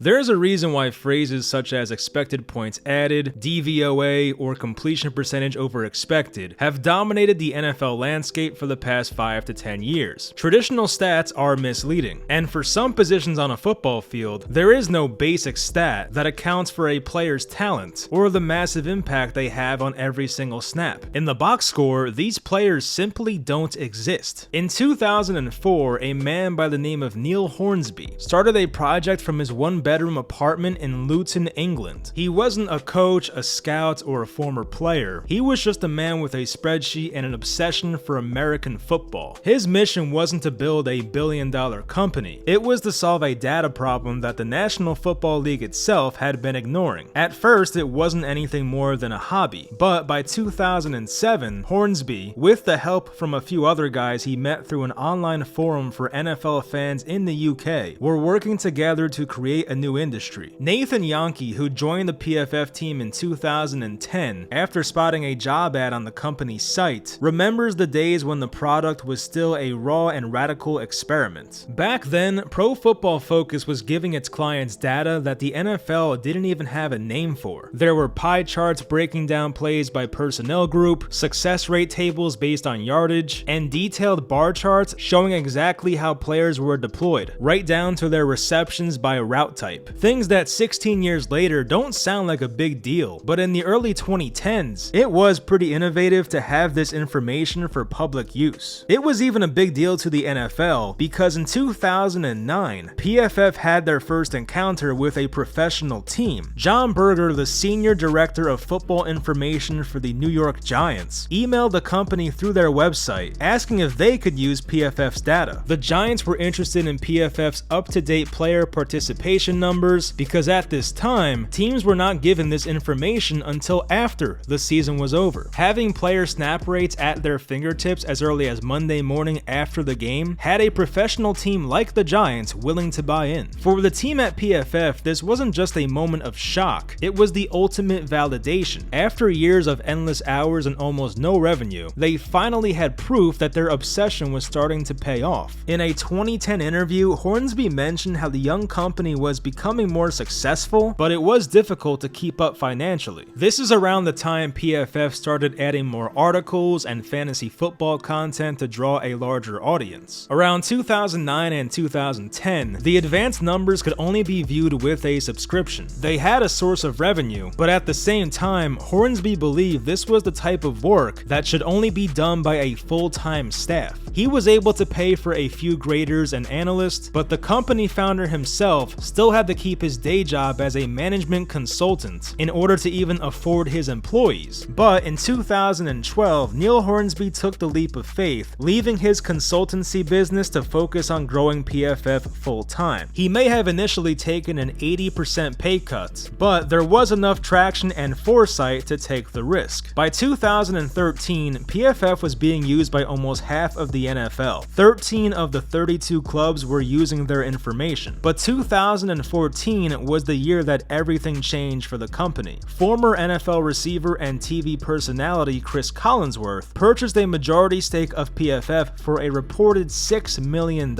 There is a reason why phrases such as expected points added, DVOA, or completion percentage over expected have dominated the NFL landscape for the past 5 to 10 years. Traditional stats are misleading, and for some positions on a football field, there is no basic stat that accounts for a player's talent or the massive impact they have on every single snap. In the box score, these players simply don't exist. In 2004, a man by the name of Neil Hornsby started a project from his one-bedroom apartment in Luton, England. He wasn't a coach, a scout, or a former player. He was just a man with a spreadsheet and an obsession for American football. His mission wasn't to build a billion-dollar company. It was to solve a data problem that the National Football League itself had been ignoring. At first, it wasn't anything more than a hobby, but by 2007, Hornsby, with the help from a few other guys he met through an online forum for NFL fans in the UK, were working together to create a new industry. Nathan Yankee, who joined the PFF team in 2010 after spotting a job ad on the company's site, remembers the days when the product was still a raw and radical experiment. Back then, Pro Football Focus was giving its clients data that the NFL didn't even have a name for. There were pie charts breaking down plays by personnel group, success rate tables based on yardage, and detailed bar charts showing exactly how players were deployed, right down to their receptions by route type. Things that 16 years later don't sound like a big deal, but in the early 2010s, it was pretty innovative to have this information for public use. It was even a big deal to the NFL because in 2009, PFF had their first encounter with a professional team. John Berger, the senior director of football information for the New York Giants, emailed the company through their website asking if they could use PFF's data. The Giants were interested in PFF's up-to-date player participation numbers because at this time, teams were not given this information until after the season was over. Having player snap rates at their fingertips as early as Monday morning after the game had a professional team like the Giants willing to buy in. For the team at PFF, this wasn't just a moment of shock, it was the ultimate validation. After years of endless hours and almost no revenue, they finally had proof that their obsession was starting to pay off. In a 2010 interview, Hornsby mentioned how the young company was becoming more successful, but it was difficult to keep up financially. This is around the time PFF started adding more articles and fantasy football content to draw a larger audience. Around 2009 and 2010, the advanced numbers could only be viewed with a subscription. They had a source of revenue, but at the same time, Hornsby believed this was the type of work that should only be done by a full-time staff. He was able to pay for a few graders and analysts, but the company founder himself still had to keep his day job as a management consultant in order to even afford his employees. But in 2012, Neil Hornsby took the leap of faith, leaving his consultancy business to focus on growing PFF full-time. He may have initially taken an 80% pay cut, but there was enough traction and foresight to take the risk. By 2013, PFF was being used by almost half of the NFL. 13 of the 32 clubs were using their information, but 2014 was the year that everything changed for the company. Former NFL receiver and TV personality Cris Collinsworth purchased a majority stake of PFF for a reported $6 million.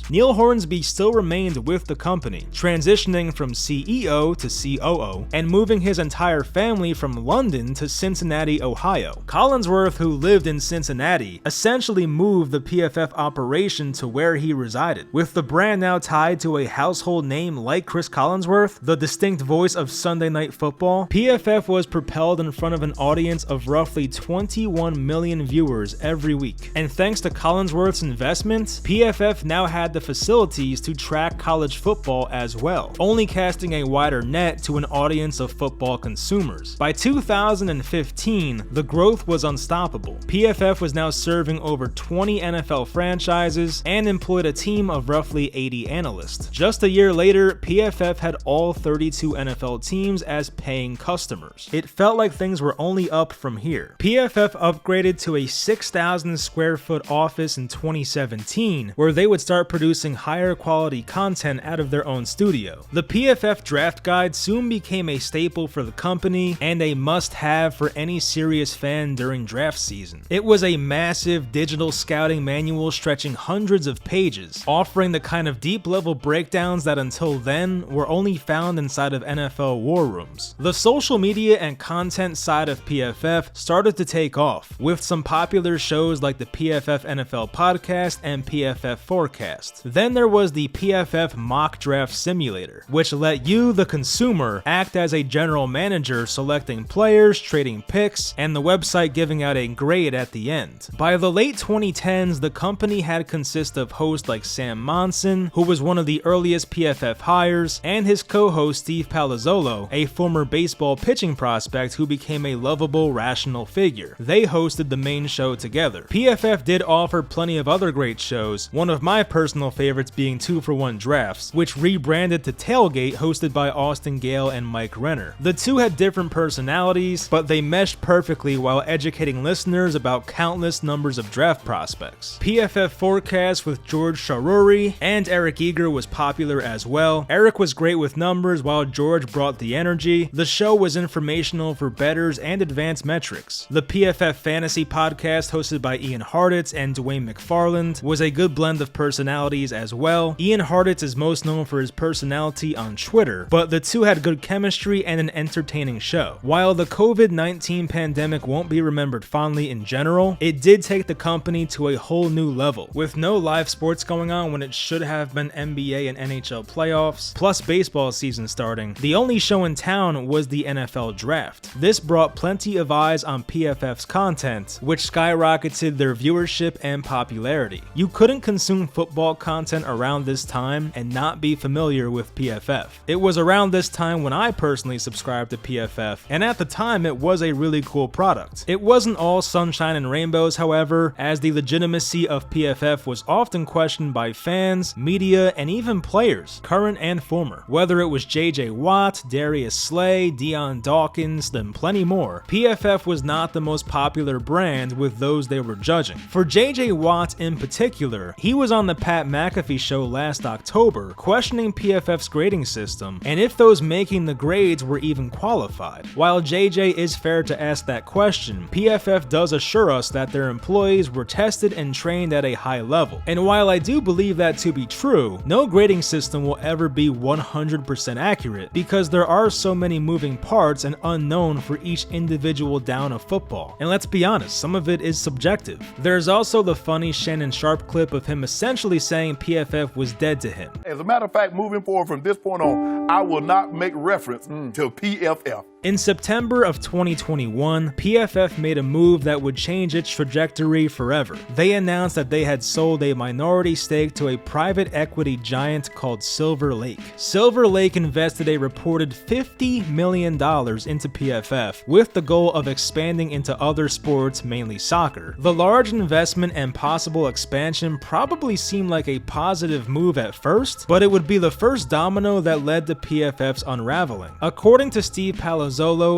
Neil Hornsby still remained with the company, transitioning from CEO to COO and moving his entire family from London to Cincinnati, Ohio. Collinsworth, who lived in Cincinnati, essentially moved the PFF operation to where he resided. With the brand now tied to a household name like Cris Collinsworth, the distinct voice of Sunday Night Football, PFF was propelled in front of an audience of roughly 21 million viewers every week. And thanks to Collinsworth's investment, PFF now had the facilities to track college football as well, only casting a wider net to an audience of football consumers. By 2015, the growth was unstoppable. PFF was now serving over 20 NFL franchises and employed a team of roughly 80 analysts. Just a year later, PFF had all 32 NFL teams as paying customers. It felt like things were only up from here. PFF upgraded to a 6,000 square foot office in 2017, where they would start producing higher quality content out of their own studio. The PFF draft guide soon became a staple for the company and a must-have for any serious fan during draft season. It was a massive digital scouting manual stretching hundreds of pages, offering the kind of deep-level breakdowns that until then were only found inside of NFL war rooms. The social media and content side of PFF started to take off, with some popular shows like the PFF NFL podcast and PFF Forecast. Then there was the PFF Mock Draft Simulator, which let you, the consumer, act as a general manager selecting players, trading picks, and the website giving out a grade at the end. By the late 2010s, the company had consist of hosts like Sam Monson, who was one of the earliest PFF hires, and his co-host Steve Palazzolo, a former baseball pitching prospect who became a lovable, rational figure. They hosted the main show together. PFF did offer plenty of other great shows, one of my personal favorites being 2-for-1 Drafts, which rebranded to Tailgate, hosted by Austin Gale and Mike Renner. The two had different personalities, but they meshed perfectly while educating listeners about countless numbers of draft prospects. PFF Forecast with George Sharuri and Eric Eager was popular as well. Eric was great with numbers while George brought the energy. The show was informational for bettors and advanced metrics. The PFF Fantasy Podcast, hosted by Ian Hartitz and Dwayne McFarland, was a good blend of personalities as well. Ian Hartitz is most known for his personality on Twitter, but the two had good chemistry and an entertaining show. While the COVID-19 pandemic won't be remembered fondly in general, it did take the company to a whole new level, with no live sports going on when it should have been NBA and NHL playoffs, plus baseball season starting. The only show in town was the NFL Draft. This brought plenty of eyes on PFF's content, which skyrocketed their viewership and popularity. You couldn't consume football content around this time and not be familiar with PFF. It was around this time when I personally subscribed to PFF, and at the time it was a really cool product. It wasn't all sunshine and rainbows, however, as the legitimacy of PFF was often questioned by fans, media, and even players, current and former. Whether it was JJ Watt, Darius Slay, Deion Dawkins, and plenty more, PFF was not the most popular brand with those they were judging. For JJ Watt in particular, he was on the Pat McAfee show last October questioning PFF's grading system and if those making the grades were even qualified. While JJ is fair to ask that question, PFF does assure us that their employees were tested and trained at a high level. And while I do believe that to be true, no grading system will ever be 100% accurate because there are so many moving parts and unknown for each individual down of football. And let's be honest, some of it is subjective. There's also the funny Shannon Sharp clip of him essentially saying PFF was dead to him. As a matter of fact, moving forward from this point on, I will not make reference to PFF. In September of 2021, PFF made a move that would change its trajectory forever. They announced that they had sold a minority stake to a private equity giant called Silver Lake. Silver Lake invested a reported $50 million into PFF with the goal of expanding into other sports, mainly soccer. The large investment and possible expansion probably seemed like a positive move at first, but it would be the first domino that led to PFF's unraveling. According to Steve Palazzolo,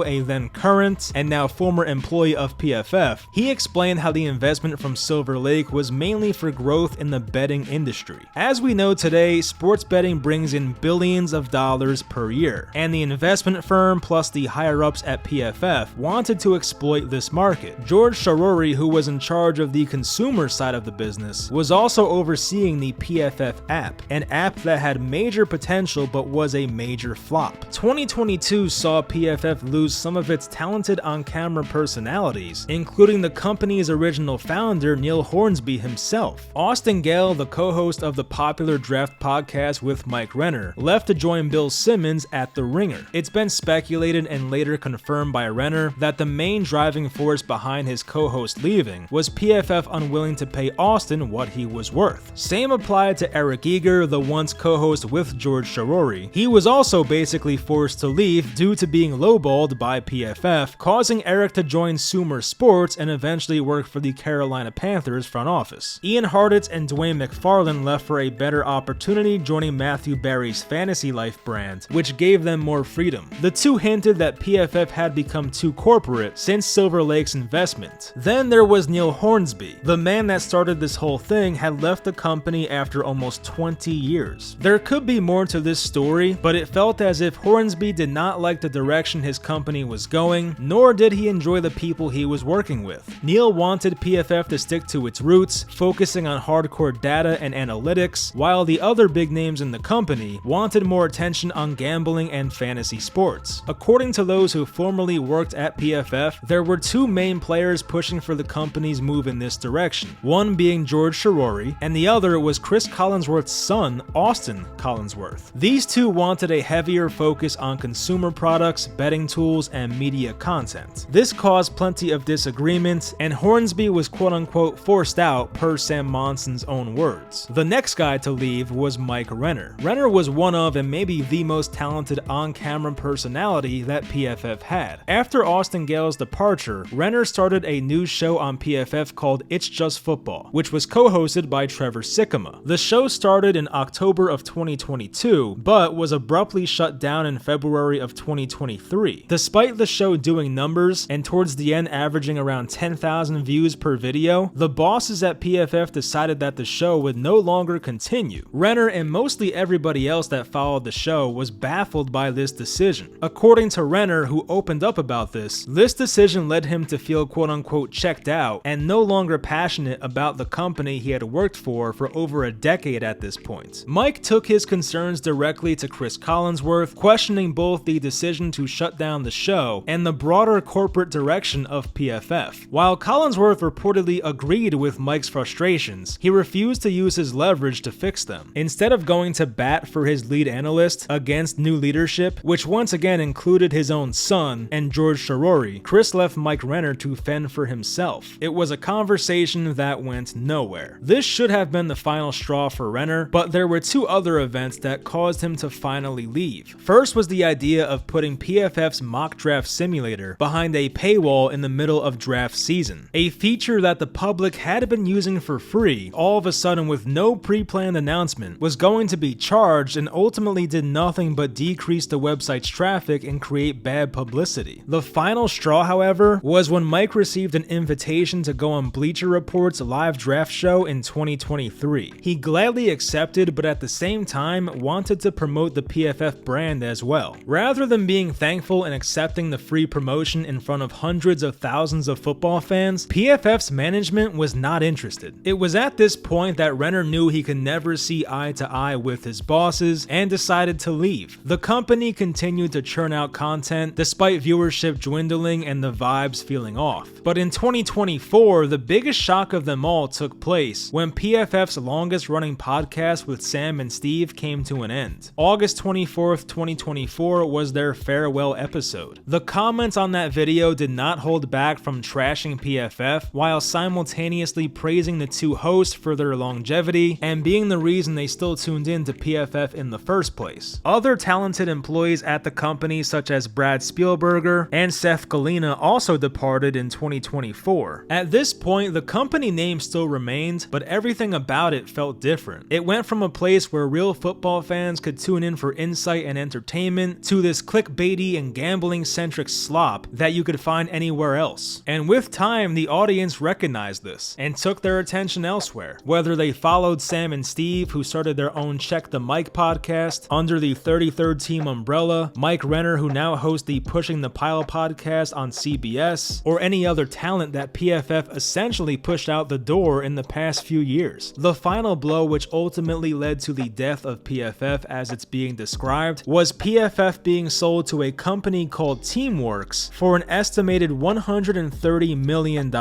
a then current and now former employee of PFF, he explained how the investment from Silver Lake was mainly for growth in the betting industry. As we know today, sports betting brings in billions of dollars per year, and the investment firm plus the higher-ups at PFF wanted to exploit this market. George Sharuri, who was in charge of the consumer side of the business, was also overseeing the PFF app, an app that had major potential but was a major flop. 2022 saw PFF lose some of its talented on-camera personalities, including the company's original founder, Neil Hornsby himself. Austin Gale, the co-host of the popular Draft podcast with Mike Renner, left to join Bill Simmons at The Ringer. It's been speculated and later confirmed by Renner that the main driving force behind his co-host leaving was PFF unwilling to pay Austin what he was worth. Same applied to Eric Eager, the once co-host with George Sharuri. He was also basically forced to leave due to being lowballed by PFF, causing Eric to join Sumer Sports and eventually work for the Carolina Panthers front office. Ian Hartitz and Dwayne McFarland left for a better opportunity, joining Matthew Berry's Fantasy Life brand, which gave them more freedom. The two hinted that PFF had become too corporate since Silver Lake's investment. Then there was Neil Hornsby. The man that started this whole thing had left the company after almost 20 years. There could be more to this story, but it felt as if Hornsby did not like the direction direction his company was going, nor did he enjoy the people he was working with. Neil wanted PFF to stick to its roots, focusing on hardcore data and analytics, while the other big names in the company wanted more attention on gambling and fantasy sports. According to those who formerly worked at PFF, there were two main players pushing for the company's move in this direction, one being George Shirori, and the other was Cris Collinsworth's son, Austin Collinsworth. These two wanted a heavier focus on consumer products, betting tools, and media content. This caused plenty of disagreement, and Hornsby was quote-unquote forced out per Sam Monson's own words. The next guy to leave was Mike Renner. Renner was one of and maybe the most talented on-camera personality that PFF had. After Austin Gale's departure, Renner started a news show on PFF called It's Just Football, which was co-hosted by Trevor Sikkema. The show started in October of 2022, but was abruptly shut down in February of 2023. Despite the show doing numbers and towards the end averaging around 10,000 views per video, the bosses at PFF decided that the show would no longer continue. Renner and mostly everybody else that followed the show was baffled by this decision. According to Renner, who opened up about this decision led him to feel quote-unquote checked out and no longer passionate about the company he had worked for over a decade at this point. Mike took his concerns directly to Cris Collinsworth, questioning both the decision to shut down the show and the broader corporate direction of PFF. While Collinsworth reportedly agreed with Mike's frustrations, he refused to use his leverage to fix them. Instead of going to bat for his lead analyst against new leadership, which once again included his own son and George Shirori, Cris left Mike Renner to fend for himself. It was a conversation that went nowhere. This should have been the final straw for Renner, but there were two other events that caused him to finally leave. First was the idea of putting PFF's mock draft simulator behind a paywall in the middle of draft season, a feature that the public had been using for free, all of a sudden with no pre-planned announcement, was going to be charged and ultimately did nothing but decrease the website's traffic and create bad publicity. The final straw, however, was when Mike received an invitation to go on Bleacher Report's live draft show in 2023. He gladly accepted, but at the same time wanted to promote the PFF brand as well. Rather than being thankful and accepting the free promotion in front of hundreds of thousands of football fans, PFF's management was not interested. It was at this point that Renner knew he could never see eye to eye with his bosses and decided to leave. The company continued to churn out content despite viewership dwindling and the vibes feeling off. But in 2024, the biggest shock of them all took place when PFF's longest running podcast with Sam and Steve came to an end. August 24th, 2024 was their farewell episode. The comments on that video did not hold back from trashing PFF while simultaneously praising the two hosts for their longevity and being the reason they still tuned in to PFF in the first place. Other talented employees at the company such as Brad Spielberger and Seth Galina also departed in 2024. At this point, the company name still remained, but everything about it felt different. It went from a place where real football fans could tune in for insight and entertainment to this clickbaity and gambling-centric slop that you could find anywhere else. And with time, the audience recognized this and took their attention elsewhere. Whether they followed Sam and Steve, who started their own Check the Mic podcast under the 33rd Team umbrella, Mike Renner, who now hosts the Pushing the Pile podcast on CBS, or any other talent that PFF essentially pushed out the door in the past few years. The final blow, which ultimately led to the death of PFF as it's being described, was PFF being sold to a company called Teamworks for an estimated $130 million,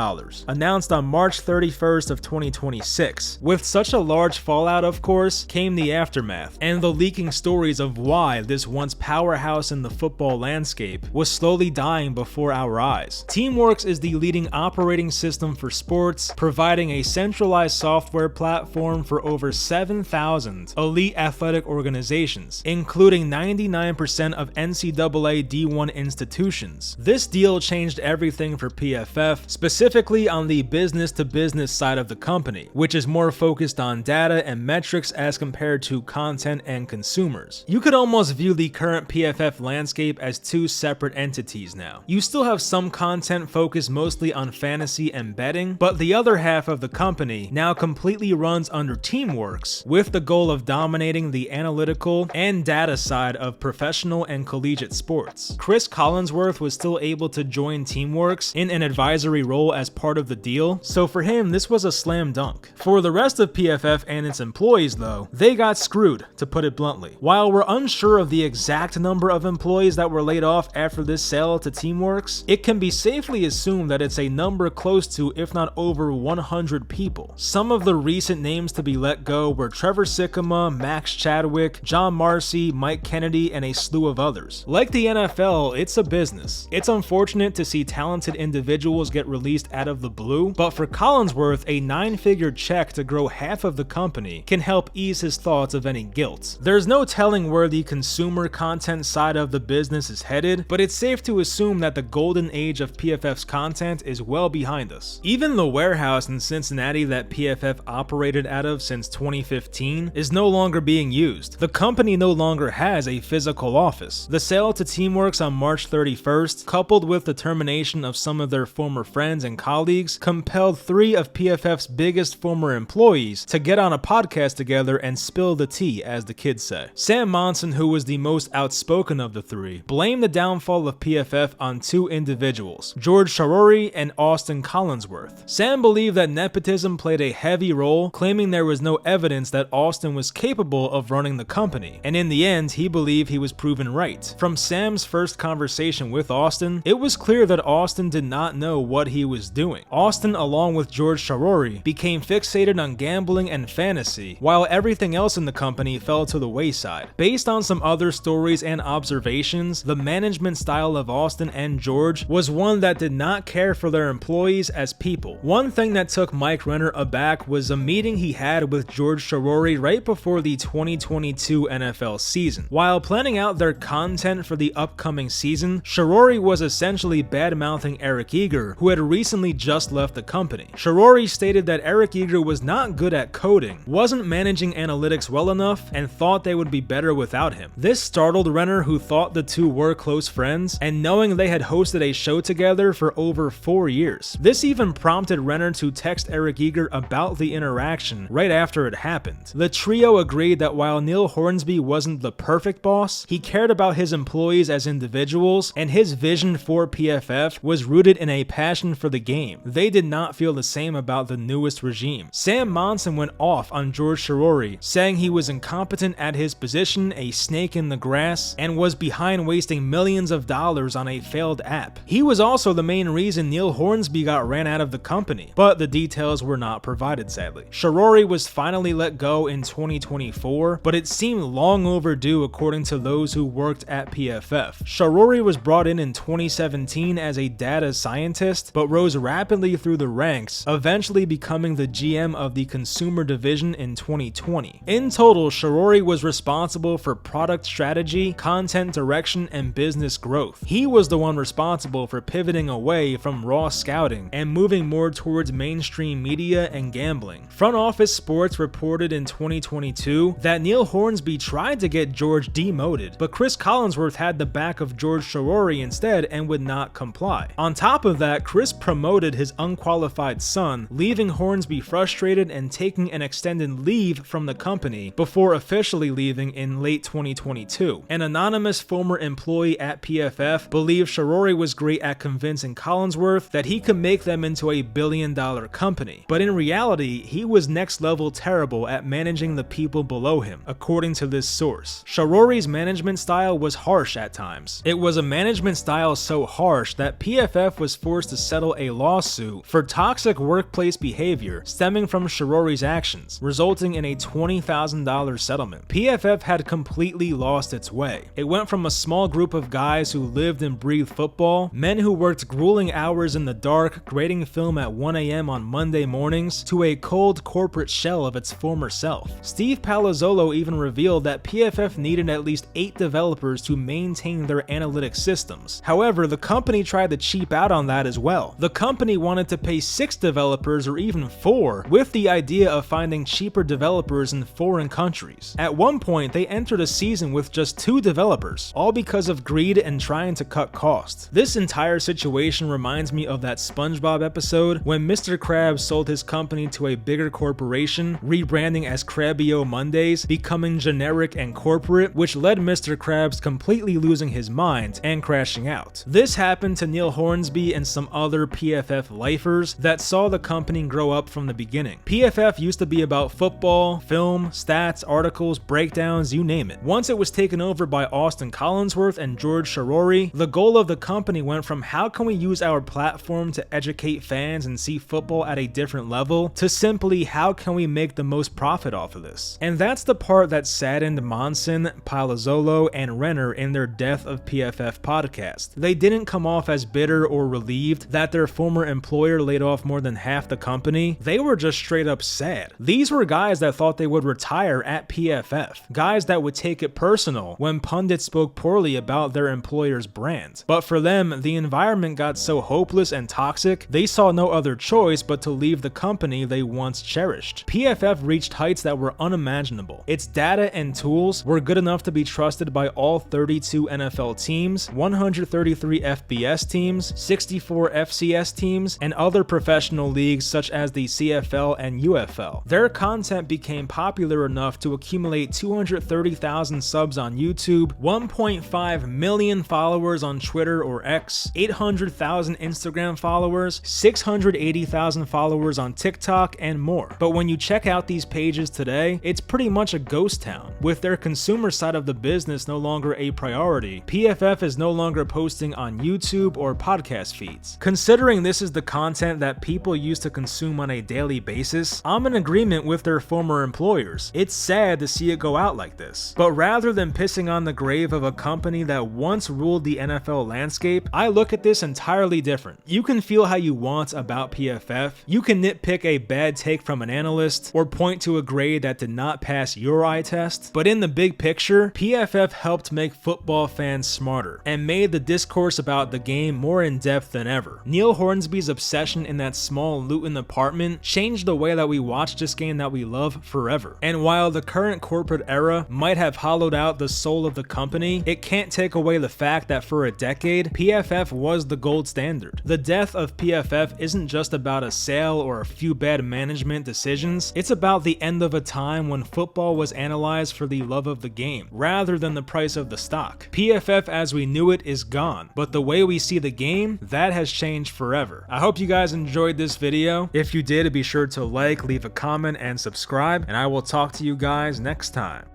announced on March 31st of 2026. With such a large fallout, of course, came the aftermath, and the leaking stories of why this once powerhouse in the football landscape was slowly dying before our eyes. Teamworks is the leading operating system for sports, providing a centralized software platform for over 7,000 elite athletic organizations, including 99% of NCAA D1 institutions. This deal changed everything for PFF, specifically on the business-to-business side of the company, which is more focused on data and metrics as compared to content and consumers. You could almost view the current PFF landscape as two separate entities now. You still have some content focused mostly on fantasy and betting, but the other half of the company now completely runs under Teamworks, with the goal of dominating the analytical and data side of professional and collegiate sports. sports. Cris Collinsworth was still able to join Teamworks in an advisory role as part of the deal, so for him this was a slam dunk. For the rest of PFF and its employees though, they got screwed, to put it bluntly. While we're unsure of the exact number of employees that were laid off after this sale to Teamworks, it can be safely assumed that it's a number close to, if not over, 100 people. Some of the recent names to be let go were Trevor Sikkema, Max Chadwick, John Marcy, Mike Kennedy, and a slew of others. Like the NFL, it's a business. It's unfortunate to see talented individuals get released out of the blue, but for Collinsworth, a 9-figure check to grow half of the company can help ease his thoughts of any guilt. There's no telling where the consumer content side of the business is headed, but it's safe to assume that the golden age of PFF's content is well behind us. Even the warehouse in Cincinnati that PFF operated out of since 2015 is no longer being used. The company no longer has a physical office. The sale to Teamworks on March 31st, coupled with the termination of some of their former friends and colleagues, compelled 3 of PFF's biggest former employees to get on a podcast together and spill the tea, as the kids say. Sam Monson, who was the most outspoken of the 3, blamed the downfall of PFF on 2 individuals, George Sharori and Austin Collinsworth. Sam believed that nepotism played a heavy role, claiming there was no evidence that Austin was capable of running the company, and in the end, he believed he was proven right. From Sam's first conversation with Austin, it was clear that Austin did not know what he was doing. Austin, along with George Sharori, became fixated on gambling and fantasy, while everything else in the company fell to the wayside. Based on some other stories and observations, the management style of Austin and George was one that did not care for their employees as people. One thing that took Mike Renner aback was a meeting he had with George Sharori right before the 2022 NFL season. While planning out their content for the upcoming season, Sharori was essentially bad-mouthing Eric Eager, who had recently just left the company. Sharori stated that Eric Eager was not good at coding, wasn't managing analytics well enough, and thought they would be better without him. This startled Renner, who thought the two were close friends, and knowing they had hosted a show together for over 4 years. This even prompted Renner to text Eric Eager about the interaction right after it happened. The trio agreed that while Neil Hornsby wasn't the perfect boss, he cared about his employees as individuals, and his vision for PFF was rooted in a passion for the game. They did not feel the same about the newest regime. Sam Monson went off on George Sharori, saying he was incompetent at his position, a snake in the grass, and was behind wasting millions of dollars on a failed app. He was also the main reason Neil Hornsby got ran out of the company, but the details were not provided, sadly. Sharori was finally let go in 2024, but it seemed long overdue according to those who worked at PFF. Sharori was brought in 2017 as a data scientist, but rose rapidly through the ranks, eventually becoming the GM of the consumer division in 2020. In total, Sharori was responsible for product strategy, content direction, and business growth. He was the one responsible for pivoting away from raw scouting and moving more towards mainstream media and gambling. Front Office Sports reported in 2022 that Neil Hornsby tried to get George demoted, but Cris Collinsworth had the back of George Sharori instead and would not comply. On top of that, Cris promoted his unqualified son, leaving Hornsby frustrated and taking an extended leave from the company before officially leaving in late 2022. An anonymous former employee at PFF believed Sharori was great at convincing Collinsworth that he could make them into a billion-dollar company, but in reality, he was next-level terrible at managing the people below him, according to this source. Sharori's management style was harsh at times. It was a management style so harsh that PFF was forced to settle a lawsuit for toxic workplace behavior stemming from Sharori's actions, resulting in a $20,000 settlement. PFF had completely lost its way. It went from a small group of guys who lived and breathed football, men who worked grueling hours in the dark, grading film at 1 a.m. on Monday mornings, to a cold corporate shell of its former self. Steve Palazzolo even revealed that PFF needed at least 8 developers to maintain their analytics systems. However, the company tried to cheap out on that as well. The company wanted to pay 6 developers or even 4, with the idea of finding cheaper developers in foreign countries. At one point, they entered a season with just 2 developers, all because of greed and trying to cut costs. This entire situation reminds me of that SpongeBob episode when Mr. Krabs sold his company to a bigger corporation, rebranding as Krabby-O Mondays, becoming generic and corporate, which led Mr. Krabs completely losing losing his mind and crashing out. This happened to Neil Hornsby and some other PFF lifers that saw the company grow up from the beginning. PFF used to be about football, film, stats, articles, breakdowns, you name it. Once it was taken over by Cris Collinsworth and George Shirori, the goal of the company went from how can we use our platform to educate fans and see football at a different level to simply how can we make the most profit off of this. And that's the part that saddened Monson, Palazzolo, and Renner in their Death of PFF podcast. They didn't come off as bitter or relieved that their former employer laid off more than half the company. They were just straight up sad. These were guys that thought they would retire at PFF, guys that would take it personal when pundits spoke poorly about their employer's brand. But for them, the environment got so hopeless and toxic, they saw no other choice but to leave the company they once cherished. PFF reached heights that were unimaginable. Its data and tools were good enough to be trusted by all 32 NFL teams, 133 FBS teams, 64 FCS teams, and other professional leagues such as the CFL and UFL. Their content became popular enough to accumulate 230,000 subs on YouTube, 1.5 million followers on Twitter or X, 800,000 Instagram followers, 680,000 followers on TikTok, and more. But when you check out these pages today, it's pretty much a ghost town. With their consumer side of the business no longer a priority, PFF is no longer posting on YouTube or podcast feeds. Considering this is the content that people used to consume on a daily basis, I'm in agreement with their former employers. It's sad to see it go out like this. But rather than pissing on the grave of a company that once ruled the NFL landscape, I look at this entirely different. You can feel how you want about PFF, you can nitpick a bad take from an analyst, or point to a grade that did not pass your eye test, but in the big picture, PFF helped make football fans smarter, and made the discourse about the game more in-depth than ever. Neil Hornsby's obsession in that small Luton apartment changed the way that we watch this game that we love forever. And while the current corporate era might have hollowed out the soul of the company, it can't take away the fact that for a decade, PFF was the gold standard. The death of PFF isn't just about a sale or a few bad management decisions, it's about the end of a time when football was analyzed for the love of the game, rather than the price of the stock. PFF as we knew it is gone, but the way we see the game, that has changed forever. I hope you guys enjoyed this video. If you did, be sure to like, leave a comment, and subscribe, and I will talk to you guys next time.